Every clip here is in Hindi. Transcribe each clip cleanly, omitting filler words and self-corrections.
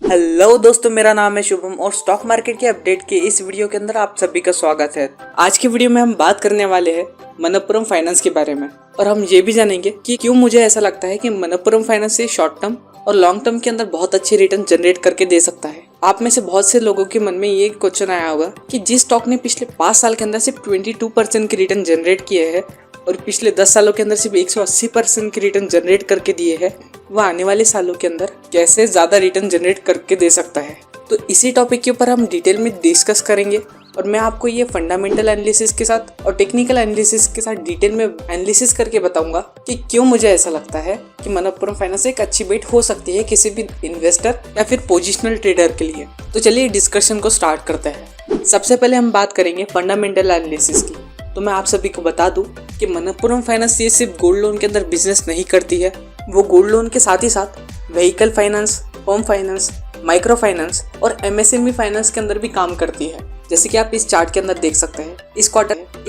हेलो दोस्तों, मेरा नाम है शुभम और स्टॉक मार्केट के अपडेट के इस वीडियो के अंदर आप सभी का स्वागत है। आज की वीडियो में हम बात करने वाले हैं मनप्पुरम फाइनेंस के बारे में और हम ये भी जानेंगे कि क्यों मुझे ऐसा लगता है कि मनप्पुरम फाइनेंस से शॉर्ट टर्म और लॉन्ग टर्म के अंदर बहुत अच्छे रिटर्न जनरेट करके दे सकता है। आप में से बहुत से लोगों के मन में ये क्वेश्चन आया होगा कि जिस स्टॉक ने पिछले 5 साल के अंदर सिर्फ 22% के रिटर्न जनरेट किए हैं और पिछले 10 सालों के अंदर सिर्फ 180% के रिटर्न जनरेट करके दिए हैं, वह आने वाले सालों के अंदर कैसे ज़्यादा रिटर्न जनरेट करके दे सकता है। तो इसी टॉपिक के ऊपर हम डिटेल में डिस्कस करेंगे और मैं आपको ये फंडामेंटल एनालिसिस के साथ और टेक्निकल एनालिसिस के साथ डिटेल में एनालिसिस करके बताऊंगा कि क्यों मुझे ऐसा लगता है कि मनप्पुरम फाइनेंस एक अच्छी बेट हो सकती है किसी भी इन्वेस्टर या फिर पोजिशनल ट्रेडर के लिए। तो चलिए डिस्कशन को स्टार्ट करते हैं। सबसे पहले हम बात करेंगे फंडामेंटल एनालिसिस की। तो मैं आप सभी को बता दूं कि मनप्पुरम फाइनेंस ये सिर्फ गोल्ड लोन के अंदर बिजनेस नहीं करती है, वो गोल्ड लोन के साथ ही साथ vehicle finance, home finance, micro finance और एमएसएमई फाइनेंस के अंदर भी काम करती है। जैसे कि आप इस चार्ट के अंदर देख सकते हैं, इस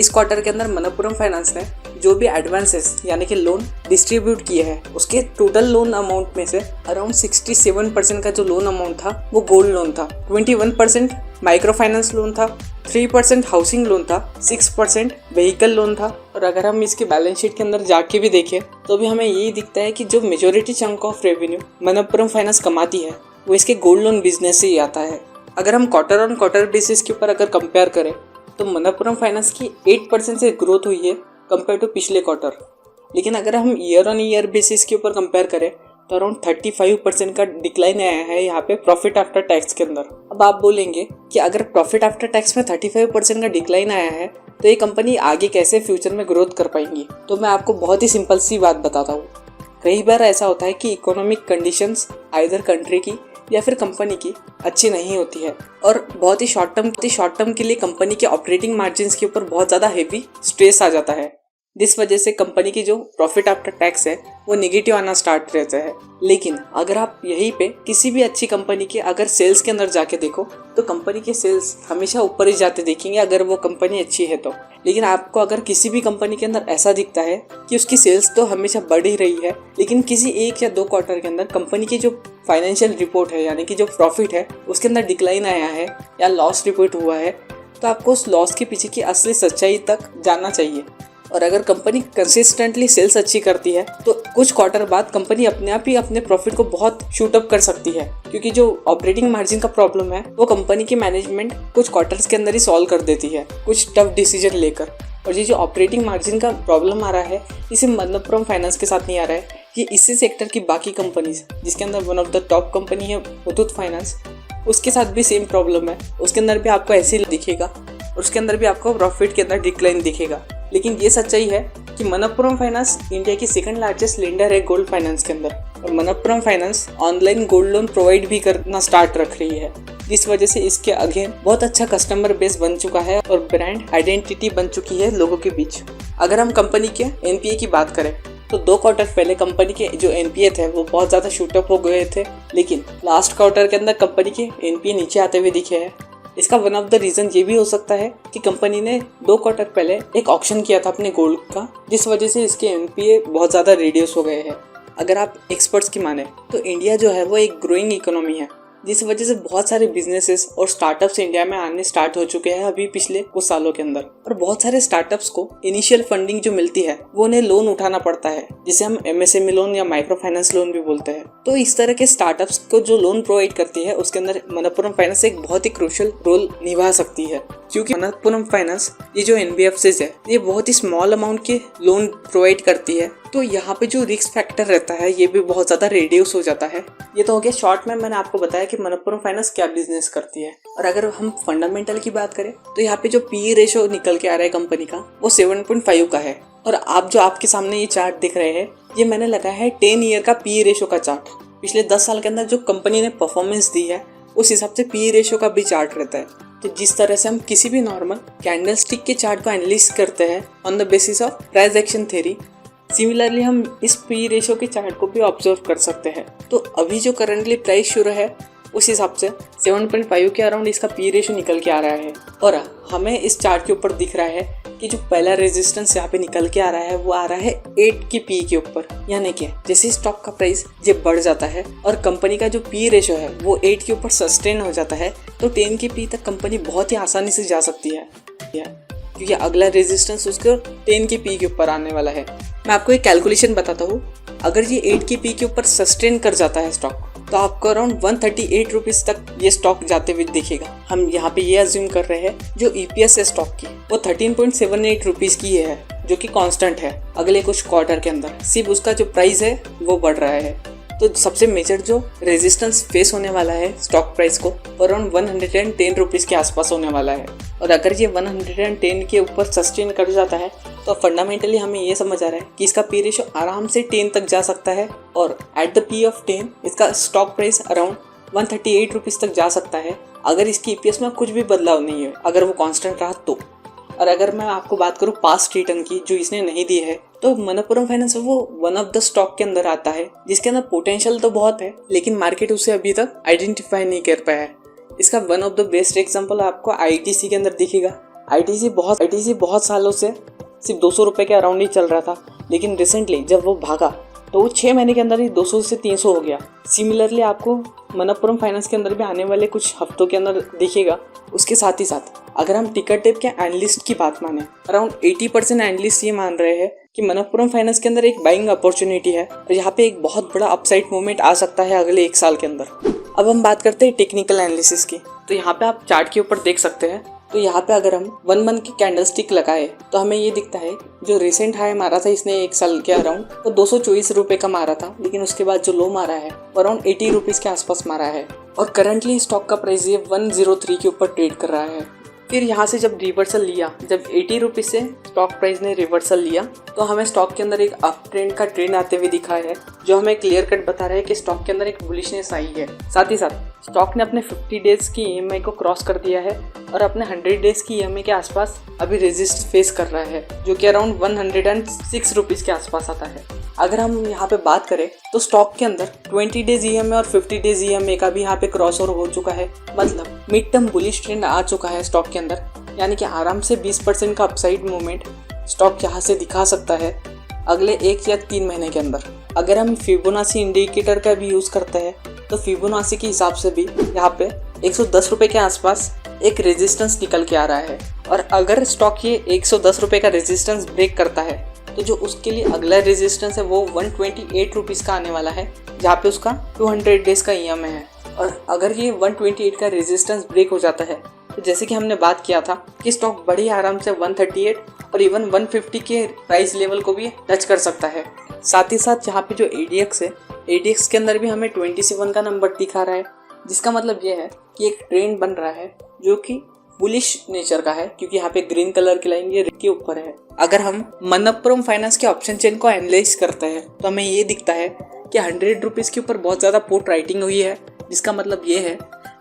क्वार्टर के अंदर मनप्पुरम फाइनेंस ने जो भी एडवांसेस यानी कि लोन डिस्ट्रीब्यूट किए हैं उसके टोटल लोन अमाउंट में से अराउंड 67% का जो लोन अमाउंट था वो गोल्ड लोन था, 21% माइक्रो फाइनेंस लोन था, 3% हाउसिंग लोन था, 6% व्हीकल लोन था। और अगर हम इसके बैलेंस शीट के अंदर जाके भी देखें तो भी हमें यही दिखता है कि जो majority chunk of revenue Manappuram finance कमाती है वो इसके गोल्ड लोन बिजनेस से ही आता है। अगर हम क्वार्टर ऑन क्वार्टर बेसिस के ऊपर अगर कंपेयर करें तो मनप्पुरम फाइनेंस की 8% से ग्रोथ हुई है कंपेयर टू पिछले क्वार्टर। लेकिन अगर हम ईयर ऑन ईयर बेसिस के ऊपर कंपेयर करें तो अराउंड 35% का डिक्लाइन आया है यहाँ पे प्रॉफिट आफ्टर टैक्स के अंदर। अब आप बोलेंगे कि अगर प्रॉफिट आफ्टर टैक्स में 35% का डिक्लाइन आया है तो ये कंपनी आगे कैसे फ्यूचर में ग्रोथ कर पाएंगी। तो मैं आपको बहुत ही सिंपल सी बात बताता हूँ। कई बार ऐसा होता है कि इकोनॉमिक कंडीशंस आइदर कंट्री की या फिर कंपनी की अच्छी नहीं होती है और बहुत ही शॉर्ट टर्म के लिए कंपनी के ऑपरेटिंग मार्जिन्स के ऊपर बहुत ज़्यादा हेवी स्ट्रेस आ जाता है। जिस वजह से कंपनी की जो प्रॉफिट आफ्टर टैक्स है वो नेगेटिव आना स्टार्ट रहता है। लेकिन अगर आप यहीं पे किसी भी अच्छी कंपनी के अगर सेल्स के अंदर जाके देखो तो कंपनी के सेल्स हमेशा ऊपर ही जाते देखेंगे अगर वो कंपनी अच्छी है तो। लेकिन आपको अगर किसी भी कंपनी के अंदर ऐसा दिखता है कि उसकी सेल्स तो हमेशा बढ़ ही रही है लेकिन किसी 1 या 2 क्वार्टर के अंदर कंपनी की जो फाइनेंशियल रिपोर्ट है यानी कि जो प्रॉफिट है उसके अंदर डिक्लाइन आया है या लॉस रिपोर्ट हुआ है, तो आपको उस लॉस के पीछे की असली सच्चाई तक जानना चाहिए। और अगर कंपनी कंसिस्टेंटली सेल्स अच्छी करती है तो कुछ क्वार्टर बाद कंपनी अपने आप ही अपने प्रॉफिट को बहुत शूट अप कर सकती है, क्योंकि जो ऑपरेटिंग मार्जिन का प्रॉब्लम है वो कंपनी की मैनेजमेंट कुछ क्वार्टर्स के अंदर ही सॉल्व कर देती है कुछ टफ डिसीजन लेकर। और ये जो ऑपरेटिंग मार्जिन का प्रॉब्लम आ रहा है इसे मनप्पुरम फाइनेंस के साथ नहीं आ रहा है, ये इसी सेक्टर की बाकी कंपनीज जिसके अंदर one of the top company है मुथूट फाइनेंस, उसके साथ भी सेम प्रॉब्लम है। उसके अंदर भी आपको ऐसे ही दिखेगा और उसके अंदर भी आपको प्रॉफिट के अंदर डिक्लाइन दिखेगा। लेकिन ये सच्चाई है कि मनप्पुरम फाइनेंस इंडिया की सेकंड लार्जेस्ट लेंडर है गोल्ड फाइनेंस के अंदर और Manappuram finance online gold loan provide भी करना स्टार्ट रख रही है, जिस वजह से इसके अगेन बहुत अच्छा कस्टमर बेस बन चुका है और ब्रांड आइडेंटिटी बन चुकी है लोगों के बीच। अगर हम कंपनी के एनपीए की बात करें तो 2 क्वार्टर पहले कंपनी के जो एनपीए थे वो बहुत ज़्यादा शूटअप हो गए थे, लेकिन लास्ट क्वार्टर के अंदर कंपनी के एनपीए नीचे आते हुए दिखे हैं। इसका वन ऑफ द रीज़न ये भी हो सकता है कि कंपनी ने 2 क्वार्टर पहले एक ऑक्शन किया था अपने गोल्ड का, जिस वजह से इसके एनपीए बहुत ज़्यादा रिड्यूस हो गए हैं। अगर आप एक्सपर्ट्स की माने तो इंडिया जो है वो एक ग्रोइंग इकोनॉमी है, जिस वजह से बहुत सारे बिजनेसेस और स्टार्टअप्स इंडिया में आने स्टार्ट हो चुके हैं अभी पिछले कुछ सालों के अंदर। और बहुत सारे स्टार्टअप्स को इनिशियल फंडिंग जो मिलती है वो उन्हें लोन उठाना पड़ता है, जिसे हम एमएसएमई लोन या माइक्रो फाइनेंस लोन भी बोलते हैं। तो इस तरह के स्टार्टअप्स को जो लोन प्रोवाइड करती है उसके अंदर मनप्पुरम फाइनेंस एक बहुत ही क्रूशियल रोल निभा सकती है, क्योंकि मनप्पुरम फाइनेंस ये जो एनबीएफसीज है ये बहुत ही स्मॉल अमाउंट के लोन प्रोवाइड करती है, तो यहाँ पे जो रिस्क फैक्टर रहता है ये भी बहुत ज़्यादा रिड्यूस हो जाता है। ये तो हो गया शॉर्ट में मैंने आपको बताया कि मनप्पुरम फाइनेंस क्या बिजनेस करती है। और अगर हम फंडामेंटल की बात करें तो यहाँ पे जो पीई रेशो निकल के आ रहा है कंपनी का वो 7.5 का है। और आप जो आपके सामने ये चार्ट दिख रहे हैं ये मैंने लगाया है 10 ईयर का पीई रेशो का चार्ट। पिछले 10 साल के अंदर जो कंपनी ने परफॉर्मेंस दी है उस हिसाब से पीई रेशो का भी चार्ट रहता है। तो जिस तरह से हम किसी भी नॉर्मल कैंडलस्टिक के चार्ट को एनालिसिस करते हैं on the basis of price action theory, similarly हम इस पी रेशो के चार्ट को भी ऑब्जर्व कर सकते हैं। तो अभी जो करंटली प्राइस शुरू है उस हिसाब से 7.5 के अराउंड इसका पी रेशो निकल के आ रहा है और हमें इस चार्ट के ऊपर दिख रहा है कि जो पहला रेजिस्टेंस यहाँ पे निकल के आ रहा है वो आ रहा है 8 की पी के ऊपर। यानी कि जैसे स्टॉक का प्राइस जब बढ़ जाता है और कंपनी का जो पी रेशो है वो 8 के ऊपर सस्टेन हो जाता है तो 10 की पी तक कंपनी बहुत ही आसानी से जा सकती है, क्योंकि अगला रेजिस्टेंस उसको 10 की पी के ऊपर आने वाला है। मैं आपको एक कैलकुलेशन बताता हूँ। अगर ये 8 की पी के ऊपर सस्टेन कर जाता है स्टॉक तो आपको अराउंड 138 रुपीज तक ये स्टॉक जाते हुए दिखेगा। हम यहाँ पे ये अज्यूम कर रहे हैं जो ईपीएस है स्टॉक की वो 13.78 रुपीज की है, जो कि कांस्टेंट है। अगले कुछ क्वार्टर के अंदर सिर्फ उसका जो प्राइस है वो बढ़ रहा है। तो सबसे मेजर जो रेजिस्टेंस फेस होने वाला है स्टॉक प्राइस को अराउंड 110 रुपीज के आसपास होने वाला है। और अगर ये 110 के ऊपर सस्टेन कर जाता है तो फंडामेंटली हमें ये समझ आ रहा है कि इसका पी रेशो आराम से 10 तक जा सकता है और एट द पी ऑफ 10 इसका स्टॉक प्राइस अराउंड 138 रुपीज तक जा सकता है, अगर इसकी ईपीएस में कुछ भी बदलाव नहीं है, अगर वो कांस्टेंट रहा तो। और अगर मैं आपको बात करूँ पास्ट रिटर्न की जो इसने नहीं दी है, तो मनप्पुरम फाइनेंस वो वन ऑफ द स्टॉक के अंदर आता है जिसके अंदर पोटेंशियल तो बहुत है लेकिन मार्केट उसे अभी तक आइडेंटिफाई नहीं कर पाया है। इसका one of the best example आपको आईटीसी के अंदर दिखेगा। आईटीसी बहुत सालों से सिर्फ 200 रुपए के अराउंड ही चल रहा था, लेकिन रिसेंटली जब वो भागा तो वो 6 महीने के अंदर ही 200 से 300 हो गया। सिमिलरली आपको मनप्पुरम फाइनेंस के अंदर भी आने वाले कुछ हफ्तों के अंदर दिखेगा। उसके साथ ही साथ अगर हम टिकर टेप के एनालिस्ट की बात माने, अराउंड 80% एनालिस्ट ये मान रहे हैं कि मनप्पुरम फाइनेंस के अंदर एक बाइंग अपॉर्चुनिटी है और यहाँ पे एक बहुत बड़ा अपसाइड मूवमेंट आ सकता है अगले 1 साल के अंदर। अब हम बात करते हैं टेक्निकल एनालिसिस की। तो यहाँ पे आप चार्ट के ऊपर देख सकते हैं। तो यहाँ पे अगर हम 1 मंथ की कैंडल स्टिक लगाए तो हमें ये दिखता है जो रिसेंट हाई मारा था इसने 1 साल के अराउंड तो 224 रुपए का मारा था, लेकिन उसके बाद जो लो मारा है वो अराउंड 80 रुपीज के आसपास मारा है और करंटली स्टॉक का प्राइस ये 103 के ऊपर ट्रेड कर रहा है। फिर यहाँ से जब रिवर्सल लिया, जब 80 रुपीज से स्टॉक प्राइस ने रिवर्सल लिया तो हमें स्टॉक के अंदर एक अप ट्रेंड का ट्रेंड आते हुए दिखा है, जो हमें क्लियर कट बता रहा है कि स्टॉक के अंदर एक बुलिशनेस आई है। साथ ही साथ स्टॉक ने अपने 50 डेज की ईएमआई को क्रॉस कर दिया है और अपने 100 डेज की ईएमआई के आसपास अभी रेजिस्ट फेस कर रहा है, जो कि अराउंड 106 रुपीज के आसपास आता है। अगर हम यहाँ पे बात करें तो स्टॉक के अंदर 20 डेज ईएमआई और 50 डेज ईएमआई का भी यहाँ पे क्रॉस ओवर हो चुका है, मतलब मिड टर्म बुलिश ट्रेंड आ चुका है स्टॉक के अंदर। यानी कि आराम से 20% का अपसाइड मूवमेंट स्टॉक यहाँ से दिखा सकता है अगले 1 या 3 महीने के अंदर। अगर हम फिबोनाची इंडिकेटर का भी यूज करते हैं तो फिबोनाची के हिसाब से भी यहाँ पे 110 रुपए के आसपास एक रेजिस्टेंस निकल के आ रहा है और अगर स्टॉक ये 110 रुपए का रेजिस्टेंस ब्रेक करता है तो जो उसके लिए अगला रेजिस्टेंस है वो 128 रुपीज का आने वाला है, जहाँ पे उसका 200 डेज का ईएमआई है। और अगर ये 128 का रेजिस्टेंस ब्रेक हो जाता है तो जैसे कि हमने बात किया था कि स्टॉक बड़ी आराम से 138 और इवन 150 के प्राइस लेवल को भी टच कर सकता है। साथ ही साथ यहाँ पे जो ADX है, ADX के अंदर भी हमें 27 का नंबर दिखा रहा है, जिसका मतलब ये है कि एक ट्रेंड बन रहा है जो कि बुलिश नेचर का है, क्योंकि यहाँ पे ग्रीन कलर की लाइन ये रेड के ऊपर है। अगर हम मनप्पुरम फाइनेंस के ऑप्शन चेन को एनालाइज करते हैं तो हमें ये दिखता है कि 100 रुपीज़ के ऊपर बहुत ज़्यादा पोर्ट राइटिंग हुई है, जिसका मतलब ये है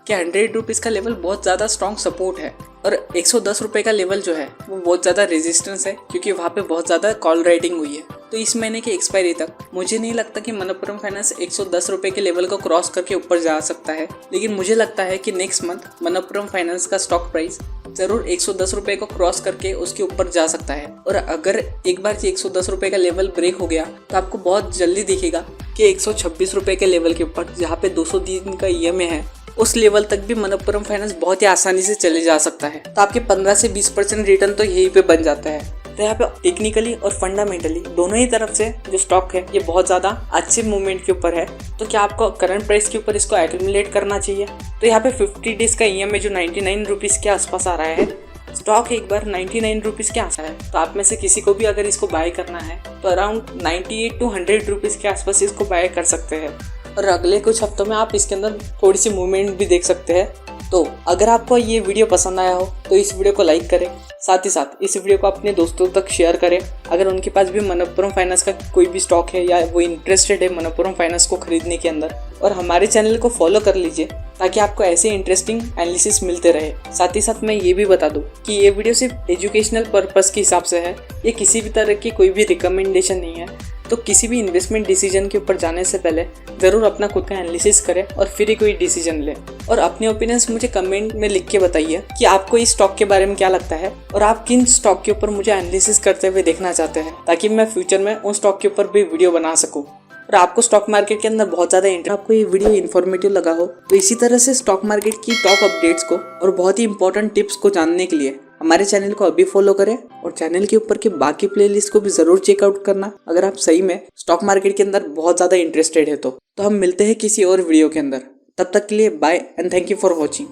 कि 100 रुपीज़ का लेवल बहुत ज़्यादा स्ट्रॉन्ग सपोर्ट है और 110 रुपये का लेवल जो है वो बहुत ज़्यादा रेजिस्टेंस है, क्योंकि वहाँ पे बहुत ज़्यादा कॉल राइटिंग हुई है। तो इस महीने की एक्सपायरी तक मुझे नहीं लगता कि मनप्पुरम फाइनेंस 110 रुपये के लेवल को क्रॉस करके ऊपर जा सकता है, लेकिन मुझे लगता है कि नेक्स्ट मंथ मनप्पुरम फाइनेंस का स्टॉक प्राइस ज़रूर 110 रुपये को क्रॉस करके उसके ऊपर जा सकता है। और अगर एक बार 110 रुपये का लेवल ब्रेक हो गया तो आपको बहुत जल्दी दिखेगा कि 126 रुपये के लेवल के ऊपर, जहाँ पे 200 दिन का ईएमआई है, उस लेवल तक भी मनप्पुरम फाइनेंस बहुत ही आसानी से चले जा सकता है। तो आपके 15 से 20% रिटर्न तो यहीं पे बन जाता है। तो यहाँ पे टेक्निकली और फंडामेंटली दोनों ही तरफ से जो स्टॉक है ये बहुत ज़्यादा अच्छे मूवमेंट के ऊपर है। तो क्या आपको करंट प्राइस के ऊपर इसको एक्यूमुलेट करना चाहिए? तो यहाँ पे 50 डेज का ईएमआई जो 99 रुपीज़ के आसपास आ रहा है, स्टॉक एक बार 99 रुपीज़ के आसपास है, तो आप में से किसी को भी अगर इसको बाय करना है तो अराउंड 98 to 100 रुपीज़ के आसपास इसको बाय कर सकते हैं। और अगले कुछ हफ्तों में आप इसके अंदर थोड़ी सी मूवमेंट भी देख सकते हैं। तो अगर आपको ये वीडियो पसंद आया हो तो इस वीडियो को लाइक करें, साथ ही साथ इस वीडियो को अपने दोस्तों तक शेयर करें अगर उनके पास भी मनप्पुरम फाइनेंस का कोई भी स्टॉक है या वो इंटरेस्टेड है मनप्पुरम फाइनेंस को खरीदने के अंदर। और हमारे चैनल को फॉलो कर लीजिए ताकि आपको ऐसे इंटरेस्टिंग एनालिसिस मिलते रहे। साथ ही साथ मैं ये भी बता दूं कि ये वीडियो सिर्फ एजुकेशनल पर्पस के हिसाब से है, ये किसी भी तरह की कोई भी रिकमेंडेशन नहीं है। तो किसी भी इन्वेस्टमेंट डिसीजन के ऊपर जाने से पहले ज़रूर अपना खुद का एनालिसिस करें और फिर ही कोई डिसीजन लें। और अपने ओपिनियंस मुझे कमेंट में लिख के बताइए कि आपको इस स्टॉक के बारे में क्या लगता है और आप किन स्टॉक के ऊपर मुझे एनालिसिस करते हुए देखना चाहते हैं, ताकि मैं फ्यूचर में उन स्टॉक के ऊपर भी वीडियो बना सकूँ। और आपको स्टॉक मार्केट के अंदर बहुत ज़्यादा इंटरेस्ट, आपको ये वीडियो इन्फॉर्मेटिव लगा हो तो इसी तरह से स्टॉक मार्केट की टॉप अपडेट्स को और बहुत ही इंपॉर्टेंट टिप्स को जानने के लिए हमारे चैनल को अभी फॉलो करें और चैनल के ऊपर की बाकी प्लेलिस्ट को भी ज़रूर चेकआउट करना अगर आप सही में स्टॉक मार्केट के अंदर बहुत ज़्यादा इंटरेस्टेड है तो हम मिलते हैं किसी और वीडियो के अंदर। तब तक के लिए bye and thank you for watching.